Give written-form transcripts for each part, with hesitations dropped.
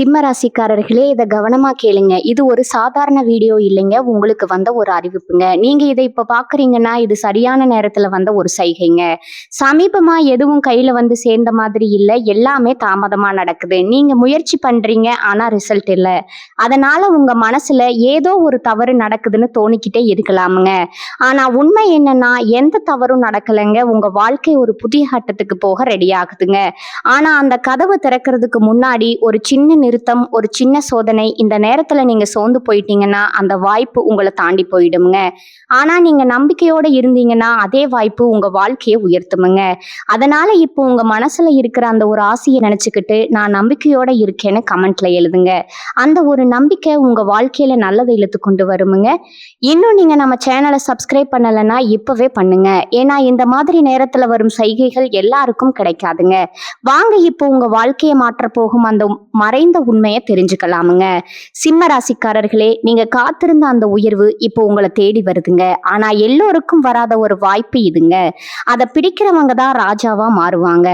சிம்ம ராசிக்காரர்களே, இதை கவனமா கேளுங்க. இது ஒரு சாதாரண வீடியோ இல்லைங்க. உங்களுக்கு வந்த ஒரு அறிவிப்புங்க. நீங்க இதை இப்ப பாக்குறீங்கன்னா இது சரியான நேரத்துல வந்த ஒரு சைகைங்க. சமீபமா எதுவும் கையில வந்து சேர்ந்த மாதிரி இல்ல. எல்லாமே தாமதமா நடக்குது. நீங்க முயற்சி பண்றீங்க, ஆனா ரிசல்ட் இல்ல. அதனால உங்க மனசுல ஏதோ ஒரு தவறு நடக்குதுன்னு தோணிக்கிட்டே இருக்கலாமுங்க. ஆனா உண்மை என்னன்னா எந்த தவறும் நடக்கலைங்க. உங்க வாழ்க்கை ஒரு புதிய கட்டத்துக்கு போக ரெடி ஆகுதுங்க. ஆனா அந்த கதவை திறக்கிறதுக்கு முன்னாடி ஒரு சின்ன நிறுத்தம், ஒரு சின்ன சோதனை. இந்த நேரத்துல நீங்க சோர்ந்து போயிட்டீங்கன்னா அந்த வாய்ப்பு உங்களை தாண்டி போயிடுங்க. ஆனா நீங்க நம்பிக்கையோட இருந்தீங்கன்னா அதே வாய்ப்பு உங்க வாழ்க்கையை உயர்த்துமுங்க. அதனால இப்போ உங்க மனசுல இருக்கிற அந்த ஒரு ஆசையை நினைச்சுக்கிட்டு நான் நம்பிக்கையோட இருக்கேன்னு கமெண்ட்ல எழுதுங்க. அந்த ஒரு நம்பிக்கை உங்க வாழ்க்கையில நல்லதை இழுத்து கொண்டு வருமுங்க. இன்னும் நீங்க நம்ம சேனலை சப்ஸ்கிரைப் பண்ணலைன்னா இப்பவே பண்ணுங்க. ஏன்னா இந்த மாதிரி நேரத்துல வரும் சைகைகள் எல்லாருக்கும் கிடைக்காதுங்க. வாங்க இப்போ உங்க வாழ்க்கையை மாற்ற போகும் அந்த மறைந்த உண்மையை தெரிஞ்சுக்கலாமுங்க. சிம்ம ராசிக்காரர்களே, நீங்க காத்திருந்த அந்த உயர்வு இப்போ உங்களை தேடி வருதுங்க. ஆனா எல்லோருக்கும் வராத ஒரு வாய்ப்பு இதுங்க. அதை பிடிக்கிறவங்க தான் ராஜாவா மாறுவாங்க.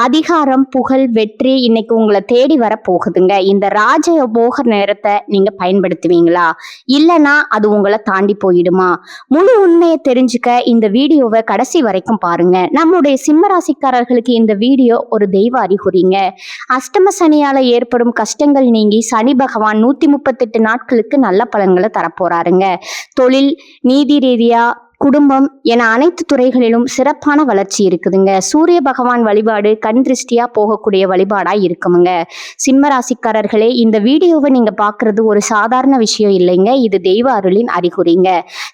அதிகாரம், புகழ், வெற்றி இன்னைக்கு உங்களை தேடி வர போகுதுங்க. இந்த ராஜ போக நேரத்தை நீங்க பயன்படுத்துவீங்களா, இல்லைன்னா அது உங்களை தாண்டி போயிடுமா? முழு உண்மையை தெரிஞ்சுக்க இந்த வீடியோவை கடைசி வரைக்கும் பாருங்க. நம்முடைய சிம்ம ராசிக்காரர்களுக்கு இந்த வீடியோ ஒரு தெய்வ அறிகுறிங்க. அஷ்டம சனியால ஏற்படும் கஷ்டங்கள் நீங்கி சனி பகவான் 138 நாட்களுக்கு நல்ல பலன்களை தரப்போறாருங்க. தொழில், நீதி ரீதியா, குடும்பம் என அனைத்து துறைகளிலும் சிறப்பான வளர்ச்சி இருக்குதுங்க. சூரிய பகவான் வழிபாடு கண் திருஷ்டியா போகக்கூடிய வழிபாடா இருக்குமுங்க. சிம்ம ராசிக்காரர்களே, இந்த வீடியோவை நீங்க பாக்குறது ஒரு சாதாரண விஷயம் இல்லைங்க. இது தெய்வ அருளின் அறிகுறிங்க.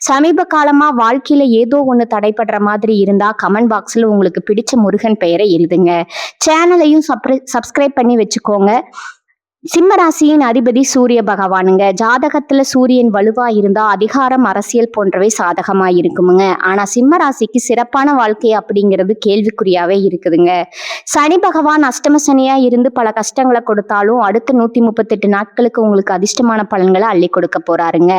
சமீப காலமா வாழ்க்கையில ஏதோ ஒண்ணு தடைபடுற மாதிரி இருந்தா கமெண்ட் பாக்ஸ்ல உங்களுக்கு பிடிச்ச முருகன் பெயரை எழுதுங்க. சேனலையும் சப்ஸ்கிரைப் பண்ணி வச்சுக்கோங்க. சிம்ம ராசியின் அதிபதி சூரிய பகவானுங்க. ஜாதகத்துல சூரியன் வலுவா இருந்தா அதிகாரம், அரசியல் போன்றவை சாதகமா இருக்குமுங்க. ஆனா சிம்ம ராசிக்கு சிறப்பான வாழ்க்கை அப்படிங்கிறது கேள்விக்குறியாவே இருக்குதுங்க. சனி பகவான் அஷ்டம சனியா இருந்து பல கஷ்டங்களை கொடுத்தாலும் அடுத்த 138 நாட்களுக்கு உங்களுக்கு அதிர்ஷ்டமான பலன்களை அள்ளி கொடுக்க போறாருங்க.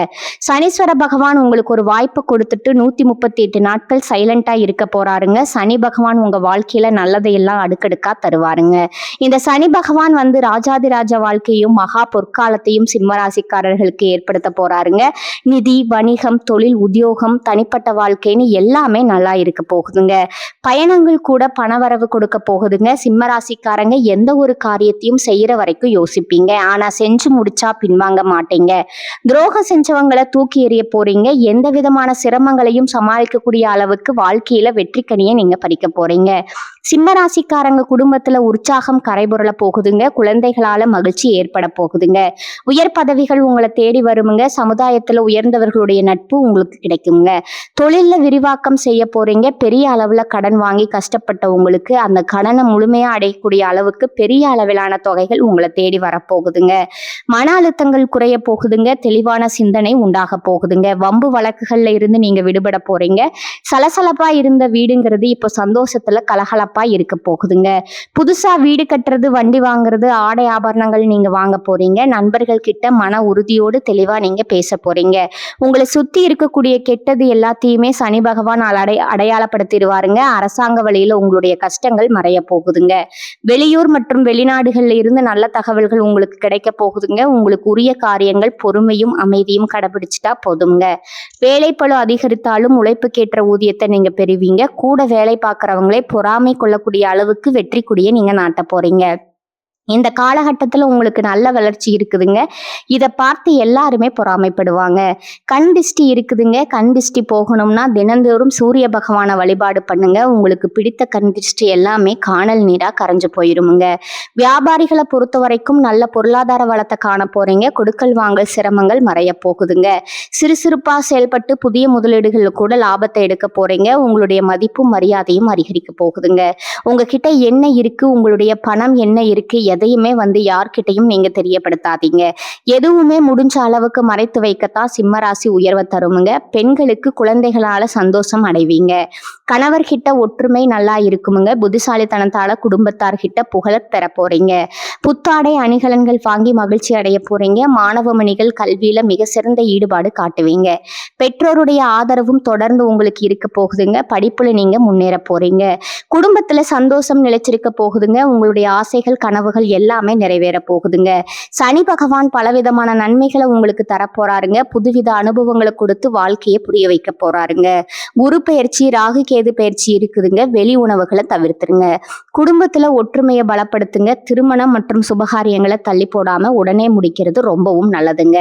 சனீஸ்வர பகவான் உங்களுக்கு ஒரு வாய்ப்பை கொடுத்துட்டு 138 நாட்கள் சைலண்டா இருக்க போறாருங்க. சனி பகவான் உங்க வாழ்க்கையில நல்லதையெல்லாம் அடுக்கடுக்கா தருவாருங்க. இந்த சனி பகவான் வந்து ராஜாதிராஜ வாழ்க்கையும் மகா பொற்காலத்தையும் சிம்மராசிக்காரர்களுக்கு ஏற்படுத்த போறாருங்க. நிதி, வணிகம், தொழில், உத்தியோகம், தனிப்பட்ட வாழ்க்கைன்னு எல்லாமே நல்லா இருக்க போகுதுங்க. பயணங்கள் கூட பணவரவு கொடுக்க போகுதுங்க. சிம்மராசிக்காரங்க எந்த ஒரு காரியத்தையும் செய்யற வரைக்கும் யோசிப்பீங்க. ஆனா செஞ்சு முடிச்சா பின்வாங்க மாட்டீங்க. துரோகம் செஞ்சவங்களை தூக்கி எறிய போறீங்க. எந்த விதமான சிரமங்களையும் சமாளிக்கக்கூடிய அளவுக்கு வாழ்க்கையில வெற்றிக்கனியை நீங்க பறிக்க போறீங்க. சிம்மராசிக்காரங்க குடும்பத்துல உற்சாகம் கரைபுரள போகுதுங்க. குழந்தைகளால மகிழ்ச்சி ஏற்பட போகுதுங்க. உயர் பதவிகள் உங்களை தேடி வருமுங்க. சமுதாயத்துல உயர்ந்தவர்களுடைய நட்பு உங்களுக்கு கிடைக்குங்க. தொழில்ல விரிவாக்கம் செய்ய போறீங்க. பெரிய அளவுல கடன் வாங்கி கஷ்டப்பட்ட உங்களுக்கு அந்த கடனை முழுமையா அடையக்கூடிய அளவுக்கு பெரிய அளவிலான தொகைகள் உங்களை தேடி வரப்போகுதுங்க. மன அழுத்தங்கள் குறைய போகுதுங்க. தெளிவான சிந்தனை உண்டாக போகுதுங்க. வம்பு வழக்குகள்ல இருந்து நீங்க விடுபட போறீங்க. சலசலப்பா இருந்த வீடுங்கிறது இப்போ சந்தோஷத்துல கலகலப்பா இருக்க போகுதுங்க. புதுசா வீடு கட்டுறது, வண்டி வாங்குறது, ஆடை ஆபரணங்கள் நீங்க வாங்க போறீங்க. நண்பர்கள் கிட்ட மன உறுதியோடு தெளிவா நீங்க பேச போறீங்க. உங்களை சுத்தி இருக்கக்கூடிய கெட்டது எல்லாத்தையுமே சனி பகவான் அடையாளப்படுத்திடுவாருங்க. அரசாங்க வழியில உங்களுடைய கஷ்டங்கள் மறைய போகுதுங்க. வெளியூர் மற்றும் வெளிநாடுகள்ல இருந்து நல்ல தகவல்கள் உங்களுக்கு கிடைக்க போகுதுங்க. உங்களுக்கு உரிய காரியங்கள் பொறுமையும் அமைதியும் கடைபிடிச்சிட்டா போதுங்க. வேலைப்பளு அதிகரித்தாலும் உழைப்புக்கேற்ற ஊதியத்தை நீங்க பெறுவீங்க. கூட வேலை பார்க்கறவங்களே பொறாமை கொள்ளக்கூடிய அளவுக்கு வெற்றி கொடியை நீங்க நாட்ட போறீங்க. இந்த காலகட்டத்தில் உங்களுக்கு நல்ல வளர்ச்சி இருக்குதுங்க. இதை பார்த்து எல்லாருமே பொறாமைப்படுவாங்க. கண் திஷ்டி இருக்குதுங்க. கண் திஷ்டி போகணும்னா தினந்தோறும் சூரிய பகவானை வழிபாடு பண்ணுங்க. உங்களுக்கு பிடித்த கண் திஷ்டி எல்லாமே காணல் நீரா கரைஞ்சு போயிருமுங்க. வியாபாரிகளை பொறுத்த வரைக்கும் நல்ல பொருளாதார வளத்தை காண போறீங்க. கொடுக்கல் வாங்கல் சிரமங்கள் மறைய போகுதுங்க. சிறுசிறுப்பா செயல்பட்டு புதிய முதலீடுகள் கூட லாபத்தை எடுக்க போறீங்க. உங்களுடைய மதிப்பும் மரியாதையும் அதிகரிக்க போகுதுங்க. உங்ககிட்ட என்ன இருக்கு, உங்களுடைய பணம் என்ன இருக்கு, எதையுமே வந்து யார்கிட்டையும் நீங்க தெரியப்படுத்தாதீங்க. எதுவுமே முடிஞ்ச அளவுக்கு மறைத்து வைக்கத்தான் சிம்மராசி உயர்வை தருமுங்க. பெண்களுக்கு குழந்தைகளால சந்தோஷம் அடைவீங்க. கணவர்கிட்ட ஒற்றுமை நல்லா இருக்குமுங்க. புத்திசாலித்தனத்தால குடும்பத்தார்கிட்ட புகழ பெற போறீங்க. புத்தாடை அணிகலன்கள் வாங்கி மகிழ்ச்சி அடைய போறீங்க. மாணவ மணிகள் கல்வியில மிக சிறந்த ஈடுபாடு காட்டுவீங்க. பெற்றோருடைய ஆதரவும் தொடர்ந்து உங்களுக்கு இருக்க போகுதுங்க. படிப்புல நீங்க முன்னேற போறீங்க. குடும்பத்துல சந்தோஷம் நிலைச்சிருக்க போகுதுங்க. உங்களுடைய ஆசைகள் கனவுகள் எல்லாமே நிறைவேற போகுதுங்க. சனி பகவான் பலவிதமான நன்மைகளை உங்களுக்கு தரப்போறாருங்க. புதுவித அனுபவங்களை கொடுத்து வாழ்க்கையை புரிய வைக்க போறாருங்க. குரு பயிற்சி, ராகு கேது பயிற்சி இருக்குதுங்க. வெளி உணவுகளை தவிர்த்துருங்க. குடும்பத்துல ஒற்றுமையை பலப்படுத்துங்க. திருமணம் மற்றும் சுபகாரியங்களை தள்ளி போடாம உடனே முடிக்கிறது ரொம்பவும் நல்லதுங்க.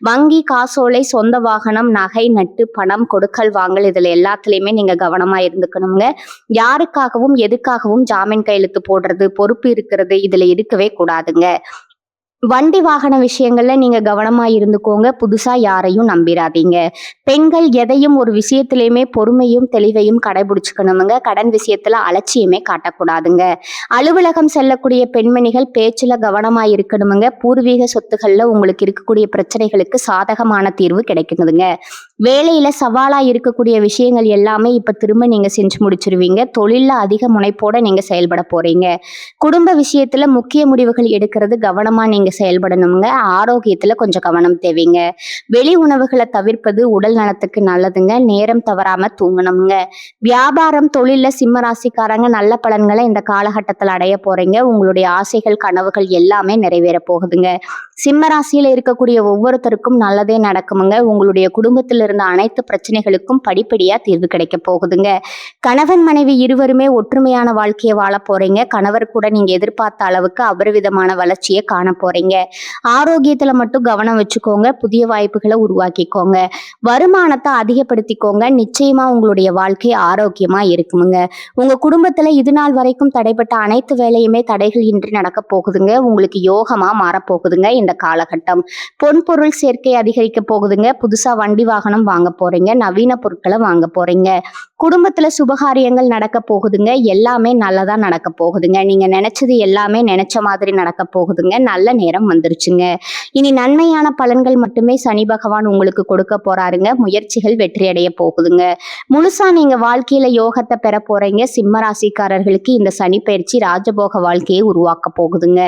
வங்கி, காசோலை, சொந்த வாகனம், நகை, நட்டு, பணம் கொடுக்கல் வாங்கல் இதுல எல்லாத்துலயுமே நீங்க கவனமா இருந்துக்கணுங்க. யாருக்காகவும் எதுக்காகவும் ஜாமீன் கையெழுத்து போடுறது, பொறுப்பு இருக்கிறது இதுல இருக்கவே கூடாதுங்க. வண்டி வாகன விஷயங்கள்ல நீங்க கவனமா இருந்துக்கோங்க. புதுசா யாரையும் நம்பிராதீங்க. பெண்கள் எதையும் ஒரு விஷயத்திலயுமே பொறுமையும் தெளிவையும் கடைபிடிச்சுக்கணுங்க. கடன் விஷயத்துல அலட்சியமே காட்டக்கூடாதுங்க. அலுவலகம் செல்லக்கூடிய பெண்மணிகள் பேச்சுல கவனமா இருக்கணுமுங்க. பூர்வீக சொத்துக்கள்ல உங்களுக்கு இருக்கக்கூடிய பிரச்சனைகளுக்கு சாதகமான தீர்வு கிடைக்குதுங்க. வேலையில சவாலா இருக்கக்கூடிய விஷயங்கள் எல்லாமே இப்ப திரும்ப நீங்க செஞ்சு முடிச்சிருவீங்க. தொழில்ல அதிக முனைப்போட நீங்க செயல்பட போறீங்க. குடும்ப விஷயத்துல முக்கிய முடிவுகள் எடுக்கிறது கவனமா நீங்க செயல்படணுங்க. ஆரோக்கியத்துல கொஞ்சம் கவனம் தேவைங்க. வெளி உணவுகளை தவிர்ப்பது உடல் நலத்துக்கு நல்லதுங்க. நேரம் தவறாம தூங்கணுங்க. வியாபாரம், தொழில்ல சிம்ம ராசிக்காரங்க நல்ல பலன்களை இந்த காலகட்டத்தில் அடைய போறீங்க. உங்களுடைய ஆசைகள், கனவுகள் எல்லாமே நிறைவேற போகுதுங்க. சிம்ம ராசியில இருக்கக்கூடிய ஒவ்வொருத்தருக்கும் நல்லதே நடக்குமுங்க. உங்களுடைய குடும்பத்தில் இருந்த அனைத்து பிரச்சனைகளுக்கும் படிப்படியா தீர்வு கிடைக்க போகுதுங்க. கணவன் மனைவி இருவருமே ஒற்றுமையான வாழ்க்கையை வாழ போறீங்க. கணவர் கூட நீங்க எதிர்பார்த்த அளவுக்கு அபரிவிதமான வளர்ச்சியை காண போறீங்க. ஆரோக்கியத்துல மட்டும் கவனம் வச்சுக்கோங்க. புதிய வாய்ப்புகளை உருவாக்கிக்கோங்க. வருமானத்தை அதிகப்படுத்திக்கோங்க. நிச்சயமா உங்களுடைய வாழ்க்கை ஆரோக்கியமா இருக்குமுங்க. உங்க குடும்பத்துல இது நாள் வரைக்கும் தடைப்பட்ட அனைத்து வேலையுமே தடைகள் இன்றி நடக்க போகுதுங்க. உங்களுக்கு யோகமா மாறப்போகுதுங்க. இந்த காலகட்டம் பொன்பொருள் சேர்க்கை அதிகரிக்க போகுதுங்க. புதுசா வண்டி வாகனம் வாங்க போறீங்க. நவீன பொருட்களை வாங்க போறீங்க. குடும்பத்துல சுபகாரியங்கள் நடக்க போகுதுங்க. எல்லாமே நல்லதா நடக்க போகுதுங்க. நீங்க நினைச்சது எல்லாமே நினைச்ச மாதிரி நடக்க போகுதுங்க. நல்ல நேரம் வந்துருச்சுங்க. இனி நன்மையான பலன்கள் மட்டுமே சனி பகவான் உங்களுக்கு கொடுக்க போறாருங்க. முயற்சிகள் வெற்றி அடைய போகுதுங்க. முழுசா நீங்க வாழ்க்கையில யோகத்தை பெற போறீங்க. சிம்ம ராசிக்காரர்களுக்கு இந்த சனி பயிற்சி ராஜபோக வாழ்க்கையை உருவாக்க போகுதுங்க.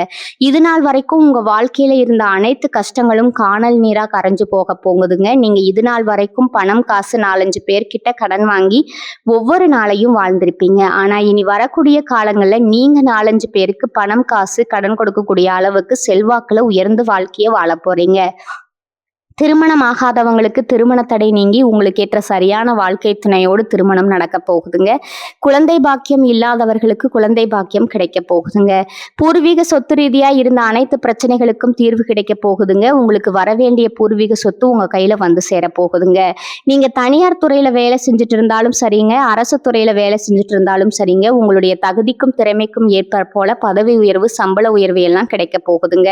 இது நாள் வரைக்கும் உங்க வாழ்க்கையில இருந்த அனைத்து கஷ்டங்களும் காணல் நீரா கரைஞ்சு போக போகுதுங்க. நீங்க இது நாள் வரைக்கும் பணம், காசு 4-5 பேர்கிட்ட கடன் வாங்கி ஒவ்வொரு நாளையும் வாழ்ந்திருப்பீங்க. ஆனா இனி வரக்கூடிய காலங்கள்ல நீங்க 4-5 பேருக்கு பணம், காசு கடன் கொடுக்கக்கூடிய அளவுக்கு செல்வாக்குல உயர்ந்து வாழ்க்கையை வாழ போறீங்க. திருமணம் ஆகாதவங்களுக்கு திருமண தடை நீங்கி உங்களுக்கு ஏற்ற சரியான வாழ்க்கை துணையோடு திருமணம் நடக்க போகுதுங்க. குழந்தை பாக்கியம் இல்லாதவர்களுக்கு குழந்தை பாக்கியம் கிடைக்க போகுதுங்க. பூர்வீக சொத்து ரீதியா இருந்த அனைத்து பிரச்சனைகளுக்கும் தீர்வு கிடைக்க போகுதுங்க. உங்களுக்கு வரவேண்டிய பூர்வீக சொத்து உங்க கையில வந்து சேர போகுதுங்க. நீங்க தனியார் துறையில வேலை செஞ்சுட்டு இருந்தாலும் சரிங்க, அரசு துறையில வேலை செஞ்சுட்டு இருந்தாலும் சரிங்க, உங்களுடைய தகுதிக்கும் திறமைக்கும் ஏற்ப போல பதவி உயர்வு, சம்பள உயர்வு எல்லாம் கிடைக்க போகுதுங்க.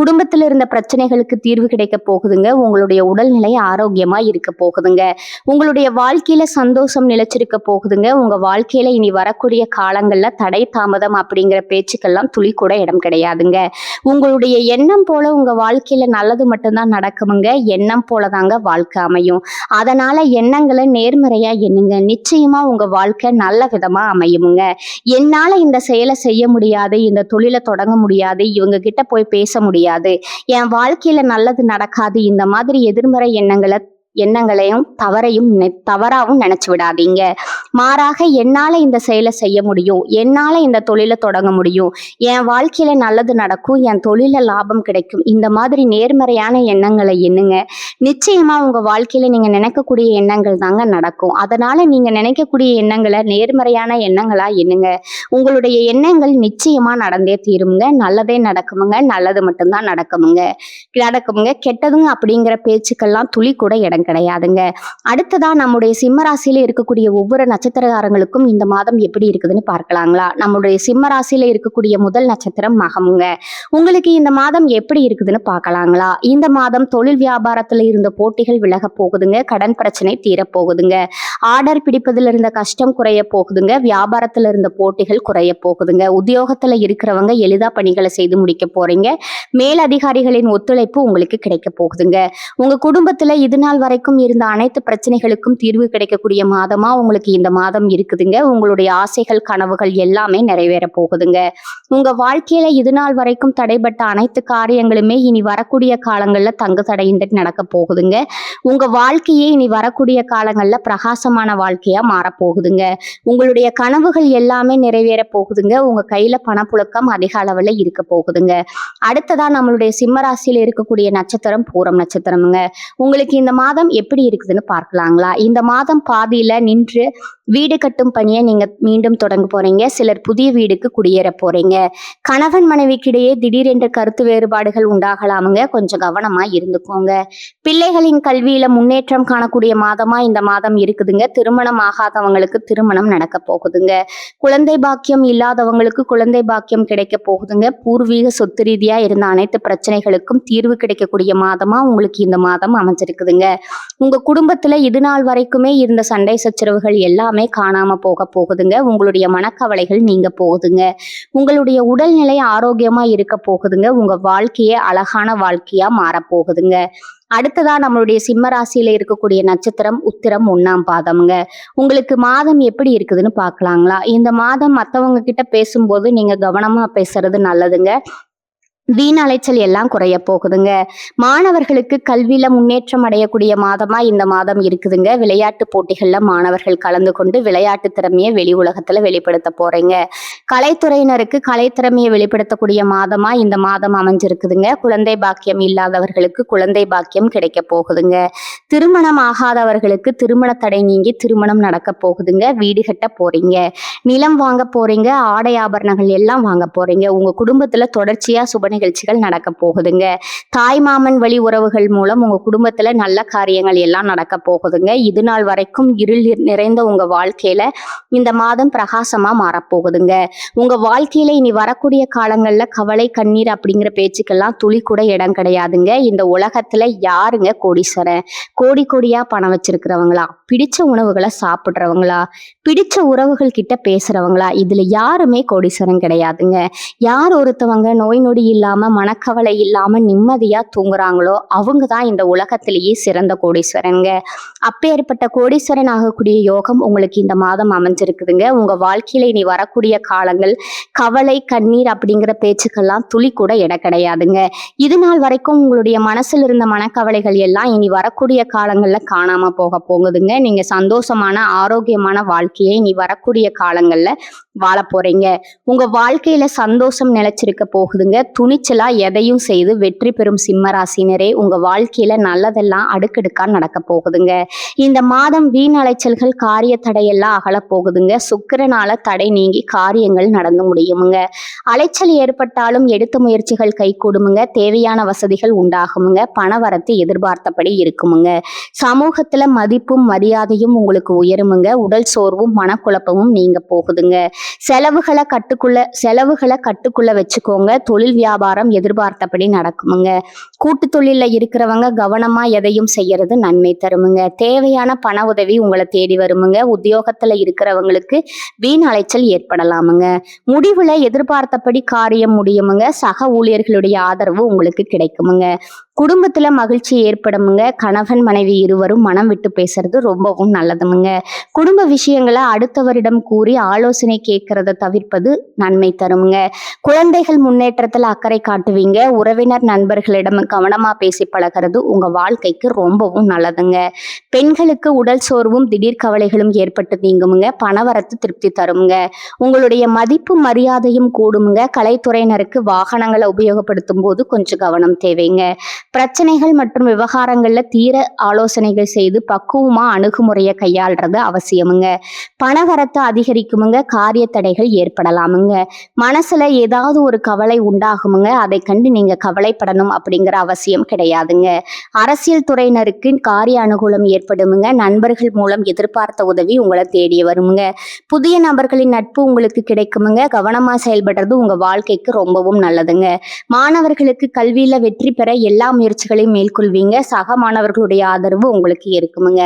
குடும்பத்தில் இருந்த பிரச்சனைகளுக்கு தீர்வு கிடைக்க போகுதுங்க. உங்களுடைய உடல்நிலை ஆரோக்கியமா இருக்க போகுதுங்க. உங்களுடைய வாழ்க்கையில சந்தோஷம் நிலைச்சிருக்க போகுதுங்க. உங்க வாழ்க்கையில இனி வரக்கூடிய காலங்கள்ல தடை தாமதம் அப்படிங்கிற பேச்சுக்கெல்லாம் துளி கூட இடம் கிடையாதுங்க. உங்களுடைய எண்ணம் போல உங்க வாழ்க்கையில நல்லது மட்டும்தான் நடக்குமுங்க. எண்ணம் போலதாங்க வாழ்க்கை அமையும். அதனால எண்ணங்களை நேர்மறையா எண்ணுங்க. நிச்சயமா உங்க வாழ்க்கை நல்ல விதமா அமையுமுங்க. என்னால இந்த செயலை செய்ய முடியாது, இந்த தொழிலை தொடங்க முடியாது, இவங்க கிட்ட போய் பேச முடியாது, என் வாழ்க்கையில நல்லது நடக்காது, இந்த மாதிரி எதிர்மறை எண்ணங்களையும் தவறாவும் நினைச்சு விடாதீங்க. மாறாக என்னால இந்த செயலை செய்ய முடியும், என்னால இந்த தொழிலை தொடங்க முடியும், என் வாழ்க்கையில நல்லது நடக்கும், என் தொழில லாபம் கிடைக்கும், இந்த மாதிரி நேர்மறையான எண்ணங்களை எண்ணுங்க. நிச்சயமா உங்க வாழ்க்கையில நீங்க நினைக்கக்கூடிய எண்ணங்கள் தாங்க நடக்கும். அதனால நீங்க நினைக்கக்கூடிய எண்ணங்களை நேர்மறையான எண்ணங்களா எண்ணுங்க. உங்களுடைய எண்ணங்கள் நிச்சயமா நடந்தே தீருமுங்க. நல்லதே நடக்குமுங்க. நல்லது மட்டும்தான் நடக்குமுங்க. கெட்டதுங்க அப்படிங்கிற பேச்சுக்கெல்லாம் துளி கூட இடம் கிடையாதுங்க. அடுத்ததா நம்முடைய சிம்ம ராசியில இருக்கக்கூடிய ஒவ்வொரு நட்சத்திரக்காரங்களுக்கும் இந்த மாதம் எப்படி இருக்குதுன்னு பார்க்கலாங்களா? நம்முடைய சிம்ம ராசியில இருக்கக்கூடிய முதல் நட்சத்திரம் மகமுங்க. உங்களுக்கு இந்த மாதம் எப்படி இருக்குதுன்னு பார்க்கலாங்களா? இந்த மாதம் தொழில் வியாபாரத்துல இருந்த போட்டிகள் விலக போகுதுங்க. கடன் பிரச்சனை தீரப்போகுதுங்க. ஆர்டர் பிடிப்பதில் இருந்த கஷ்டம் குறைய போகுதுங்க. வியாபாரத்துல இருந்த போட்டிகள் குறைய போகுதுங்க. உத்தியோகத்துல இருக்கிறவங்க எளிதா பணிகளை செய்து முடிக்க போறீங்க. மேலதிகாரிகளின் ஒத்துழைப்பு உங்களுக்கு கிடைக்க போகுதுங்க. உங்க குடும்பத்துல இது நாள் வரைக்கும் இருந்த அனைத்து பிரச்சனைகளுக்கும் தீர்வு கிடைக்கக்கூடிய மாதமா உங்களுக்கு இந்த மாதம் இருக்குதுங்க. உங்களுடைய ஆசைகள் கனவுகள் எல்லாமே நிறைவேற போகுதுங்க. உங்க வாழ்க்கையில இது நாள் வரைக்கும் தடைபட்ட அனைத்து காரியங்களுமே இனி வரக்கூடிய காலங்கள்ல தங்கு தடையின்றி நடக்க போகுதுங்க. உங்க வாழ்க்கையே இனி வரக்கூடிய காலங்கள்ல பிரகாசமான வாழ்க்கையா மாறப்போகுதுங்க. உங்களுடைய கனவுகள் எல்லாமே நிறைவேற போகுதுங்க. உங்க கையில பணப்புழக்கம் அதிக அளவுல இருக்க போகுதுங்க. அடுத்ததா நம்மளுடைய சிம்ம ராசியில இருக்கக்கூடிய நட்சத்திரம் பூரம் நட்சத்திரம்ங்க. உங்களுக்கு இந்த மாதம் எப்படி இருக்குதுன்னு பார்க்கலாங்களா? இந்த மாதம் பாதியில நின்று வீடு கட்டும் பணியை நீங்க மீண்டும் தொடங்க போறீங்க. சிலர் புதிய வீடுக்கு குடியேற போறீங்க. கணவன் மனைவிக்கிடையே திடீரென்று கருத்து வேறுபாடுகள் உண்டாகலாமுங்க. கொஞ்சம் கவனமா இருந்துக்கோங்க. பிள்ளைகளின் கல்வியில முன்னேற்றம் காணக்கூடிய மாதமா இந்த மாதம் இருக்குதுங்க. திருமணம் ஆகாதவங்களுக்கு திருமணம் நடக்க போகுதுங்க. குழந்தை பாக்கியம் இல்லாதவங்களுக்கு குழந்தை பாக்கியம் கிடைக்க போகுதுங்க. பூர்வீக சொத்து ரீதியா இருந்த அனைத்து பிரச்சனைகளுக்கும் தீர்வு கிடைக்கக்கூடிய மாதமா உங்களுக்கு இந்த மாதம் அமைஞ்சிருக்குதுங்க. உங்க குடும்பத்துல இது நாள் வரைக்குமே இருந்த சண்டை சச்சரவுகள் எல்லாமே காணாம போக போகுதுங்க. உங்களுடைய மனக்கவலைகள் நீங்க போகுதுங்க. உங்களுடைய உடல்நிலை ஆரோக்கியமா இருக்க போகுதுங்க. உங்க வாழ்க்கையே அழகான வாழ்க்கையா மாறப்போகுதுங்க. அடுத்ததா நம்மளுடைய சிம்ம ராசியில இருக்கக்கூடிய நட்சத்திரம் உத்திரம் 1ஆம் பாதம்ங்க. உங்களுக்கு மாதம் எப்படி இருக்குதுன்னு பார்க்கலாங்களா? இந்த மாதம் மற்றவங்க கிட்ட பேசும்போது நீங்க கவனமா பேசுறது நல்லதுங்க. வீண் அலைச்சல் எல்லாம் குறைய போகுதுங்க. மாணவர்களுக்கு கல்வியில முன்னேற்றம் அடையக்கூடிய மாதமா இந்த மாதம் இருக்குதுங்க. விளையாட்டு போட்டிகள்ல மாணவர்கள் கலந்து கொண்டு விளையாட்டு திறமையை வெளி உலகத்துல வெளிப்படுத்த போறீங்க. கலைத்துறையினருக்கு கலைத்திறமையை வெளிப்படுத்தக்கூடிய மாதமா இந்த மாதம் அமைஞ்சிருக்குதுங்க. குழந்தை பாக்கியம் இல்லாதவர்களுக்கு குழந்தை பாக்கியம் கிடைக்க போகுதுங்க. திருமணம் ஆகாதவர்களுக்கு திருமண தடை நீங்கி திருமணம் நடக்க போகுதுங்க. வீடு கட்ட போறீங்க. நிலம் வாங்க போறீங்க. ஆடை ஆபரணங்கள் எல்லாம் வாங்க போறீங்க. உங்க குடும்பத்துல தொடர்ச்சியா சுப நிகழ்ச்சிகள் நடக்க போகுதுங்க. தாய் மாமன் வழி உறவுகள் மூலம் உங்க குடும்பத்துல நல்ல காரியங்கள் எல்லாம் நடக்க போகுதுங்க. இது நாள் வரைக்கும் இருள் நிறைந்த உங்க வாழ்க்கையில இந்த மாதம் பிரகாசமா மாறப்போகுதுங்க. உங்க வாழ்க்கையில இனி வரக்கூடிய காலங்கள்ல கவலை கண்ணீர் அப்படிங்கிற பேச்சுக்கெல்லாம் துளி கூட இடம் கிடையாதுங்க. இந்த உலகத்துல யாருங்க கோடீஸ்வரன்? கோடி கோடியா பணம் வச்சிருக்கிறவங்களா? பிடிச்ச உணவுகளை சாப்பிடுறவங்களா? பிடிச்ச உறவுகள் கிட்ட பேசுறவங்களா? இதுல யாருமே கோடீஸ்வரன் கிடையாதுங்க. யார் ஒருத்தவங்க நோய் நொடி இல்லாம மனக்கவலை இல்லாம நிம்மதியா தூங்குறாங்களோ அவங்க தான் இந்த உலகத்திலேயே சிறந்த கோடீஸ்வரனுங்க. அப்பேற்பட்ட கோடீஸ்வரன் ஆகக்கூடிய யோகம் உங்களுக்கு இந்த மாதம் அமைஞ்சிருக்குதுங்க. உங்க வாழ்க்கையில இனி வரக்கூடிய காலங்கள் கவலை கண்ணீர் அப்படிங்கிற பேச்சுக்கெல்லாம் துளி கூட இடம் கிடையாதுங்க. இது நாள் வரைக்கும் உங்களுடைய மனசுல இருந்த மனக்கவலைகள் எல்லாம் இனி வரக்கூடிய காலங்கள்ல காணாம போக போகுதுங்க. நீங்க சந்தோஷமான ஆரோக்கியமான வாழ்க்கையை இனி வரக்கூடிய காலங்கள்ல வாழ போறீங்க. உங்க வாழ்க்கையில சந்தோஷம் நிலைச்சிருக்க போகுதுங்க. துணிச்சலா எதையும் செய்து வெற்றி பெறும் சிம்ம ராசினரே, உங்க வாழ்க்கையில நல்லதெல்லாம் அடுக்கடுக்கா நடக்க போகுதுங்க. இந்த மாதம் வீண் அலைச்சல்கள் காரிய தடையெல்லாம் அகல போகுதுங்க. சுக்கிரனால தடை நீங்கி காரியங்கள் நடந்து முடியுமுங்க. அலைச்சல் ஏற்பட்டாலும் எடுத்த முயற்சிகள் கை கூடுமுங்க. தேவையான வசதிகள் உண்டாகுமுங்க. பணவரத்து எதிர்பார்த்தபடி இருக்குமுங்க. சமூகத்துல மதிப்பும் மரியாதையும் உங்களுக்கு உயருமுங்க. உடல் சோர்வும் மனக்குழப்பமும் நீங்க போகுதுங்க. செலவுகளை கட்டுக்குள்ள வச்சுக்கோங்க. தொழில் வியாபாரம் எதிர்பார்த்தபடி நடக்குமுங்க. கூட்டு தொழில இருக்கிறவங்க கவனமா எதையும் செய்யறது நன்மை தருமுங்க. தேவையான பண உதவி உங்களை தேடி வருமுங்க. உத்தியோகத்துல இருக்கிறவங்களுக்கு வீண் அலைச்சல் ஏற்படலாமுங்க. முடிவுல எதிர்பார்த்தபடி காரியம் முடியுமுங்க. சக ஊழியர்களுடைய ஆதரவு உங்களுக்கு கிடைக்குமுங்க. குடும்பத்துல மகிழ்ச்சி ஏற்படுமுங்க. கணவன் மனைவி இருவரும் மனம் விட்டு பேசுறது ரொம்பவும் நல்லதுமுங்க. குடும்ப விஷயங்களை அடுத்தவரிடம் கூறி ஆலோசனை கேட்கறத தவிர்ப்பது நன்மை தருமுங்க. குழந்தைகள் முன்னேற்றத்துல அக்கறை காட்டுவீங்க. உறவினர் நண்பர்களிடம் கவனமா பேசி பழகிறது உங்க வாழ்க்கைக்கு ரொம்பவும் நல்லதுங்க. பெண்களுக்கு உடல் சோர்வும் திடீர் கவலைகளும் ஏற்பட்டு நீங்குமுங்க. பணவரத்து திருப்தி தருமுங்க. உங்களுடைய மதிப்பு மரியாதையும் கூடுமுங்க. கலைத்துறையினருக்கு வாகனங்களை உபயோகப்படுத்தும் போது கொஞ்சம் கவனம் தேவைங்க. பிரச்சனைகள் மற்றும் விவகாரங்கள்ல தீர ஆலோசனைகள் செய்து பக்குவமா அணுகுமுறையை கையாள்றது அவசியமுங்க. பணவரத்து அதிகரிக்குமுங்க. காரிய தடைகள் ஏற்படலாமுங்க. மனசுல ஏதாவது ஒரு கவலை உண்டாகுமுங்க. அதை கண்டு நீங்க கவலைப்படணும் அப்படிங்கிற அவசியம் கிடையாதுங்க. அரசியல் துறையினருக்கு காரிய அனுகூலம் ஏற்படுமுங்க. நண்பர்கள் மூலம் எதிர்பார்த்த உதவி உங்களை தேடி வருமுங்க. புதிய நபர்களின் நட்பு உங்களுக்கு கிடைக்குமுங்க. கவனமா செயல்படுறது உங்க வாழ்க்கைக்கு ரொம்பவும் நல்லதுங்க. மாணவர்களுக்கு கல்வியில வெற்றி பெற எல்லா முயற்சிகளையும் மேற்கொள்வீங்க. சக மாணவர்களுடைய ஆதரவு உங்களுக்கு இருக்குமுங்க.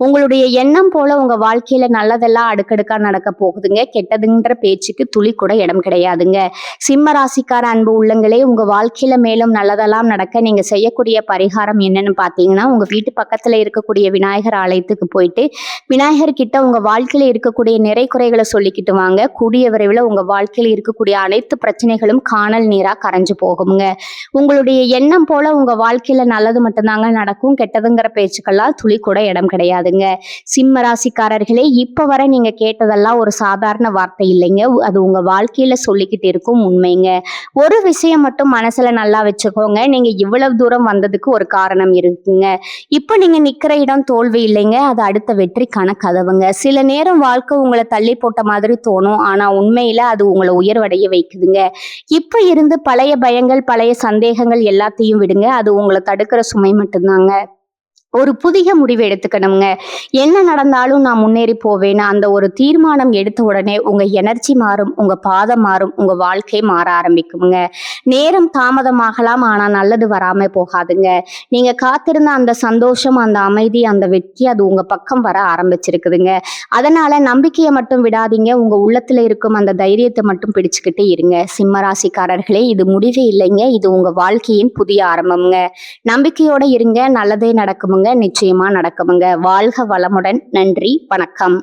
உங்களுடைய எண்ணம் போல உங்க வாழ்க்கையில நல்லதெல்லாம் அடுக்கடுக்கா நடக்க போகுதுங்க. கெட்டதுன்ற பேச்சுக்கு துளி கூட இடம் கிடையாதுங்க. சிம்ம ராசிக்கார அன்பு உள்ளங்களே, உங்க வாழ்க்கையில மேலும் நல்லதெல்லாம் நடக்க நீங்க செய்யக்கூடிய பரிகாரம் என்னன்னு பாத்தீங்கன்னா, உங்க வீட்டு பக்கத்துல இருக்கக்கூடிய விநாயகர் ஆலயத்துக்கு போயிட்டு விநாயகர் கிட்ட உங்க வாழ்க்கையில இருக்கக்கூடிய நிறை குறைகளை சொல்லிக்கிட்டு வாங்க. கூடிய விரைவில் உங்க வாழ்க்கையில இருக்கக்கூடிய அனைத்து பிரச்சனைகளும் காணல் நீரா கரைஞ்சு போகுங்க. உங்களுடைய எண்ணம் போல உங்க வாழ்க்கையில நல்லது மட்டும்தாங்க நடக்கும். கெட்டதுங்கிற பேச்சுக்கெல்லாம் துளி கூட இடம் கிடையாதுங்க. சிம்ம ராசிக்காரர்களே, இப்ப வரை நீங்க கேட்டதெல்லாம் ஒரு சாதாரண வார்த்தை இல்லைங்க. அது உங்க வாழ்க்கையில சொல்லிக்கிட்டு இருக்கும் உண்மைங்க. ஒரு விஷயம் மட்டும் மனசுல நல்லா வச்சுக்கோங்க. நீங்க இவ்வளவு தூரம் வந்ததுக்கு ஒரு காரணம் இருக்குங்க. இப்ப நீங்க நிக்கிற இடம் தோல்வி இல்லைங்க, அது அடுத்த வெற்றிக்கான கதவுங்க. சில நேரம் வாழ்க்கை உங்களை தள்ளி போட்ட மாதிரி தோணும், ஆனா உண்மையில அது உங்களை உயர்வடைய வைக்குதுங்க. இப்ப இருந்து பழைய பயங்கள், பழைய சந்தேகங்கள் எல்லாத்தையும் விடுங்க. அது உங்களை தடுக்கிற சுமை மட்டும்தாங்க. ஒரு புதிய முடிவு எடுத்துக்கணுங்க. என்ன நடந்தாலும் நான் முன்னேறி போவேன்னு அந்த ஒரு தீர்மானம் எடுத்த உடனே உங்க எனர்ஜி மாறும், உங்க பாதம் மாறும், உங்க வாழ்க்கை மாற ஆரம்பிக்குங்க. நேரம் தாமதமாகலாம், ஆனா நல்லது வராம போகாதுங்க. நீங்க காத்திருந்த அந்த சந்தோஷம், அந்த அமைதி, அந்த வெற்றி அது உங்க பக்கம் வர ஆரம்பிச்சிருக்குதுங்க. அதனால நம்பிக்கையை மட்டும் விடாதீங்க. உங்க உள்ளத்துல இருக்கும் அந்த தைரியத்தை மட்டும் பிடிச்சுக்கிட்டு இருங்க. சிம்மராசிக்காரர்களே, இது முடிவே இல்லைங்க, இது உங்க வாழ்க்கையின் புதிய ஆரம்பம்ங்க. நம்பிக்கையோட இருங்க, நல்லதே நடக்குமுங்க. நிச்சயமா நடக்குமுங்க. வாழ்க வளமுடன். நன்றி, வணக்கம்.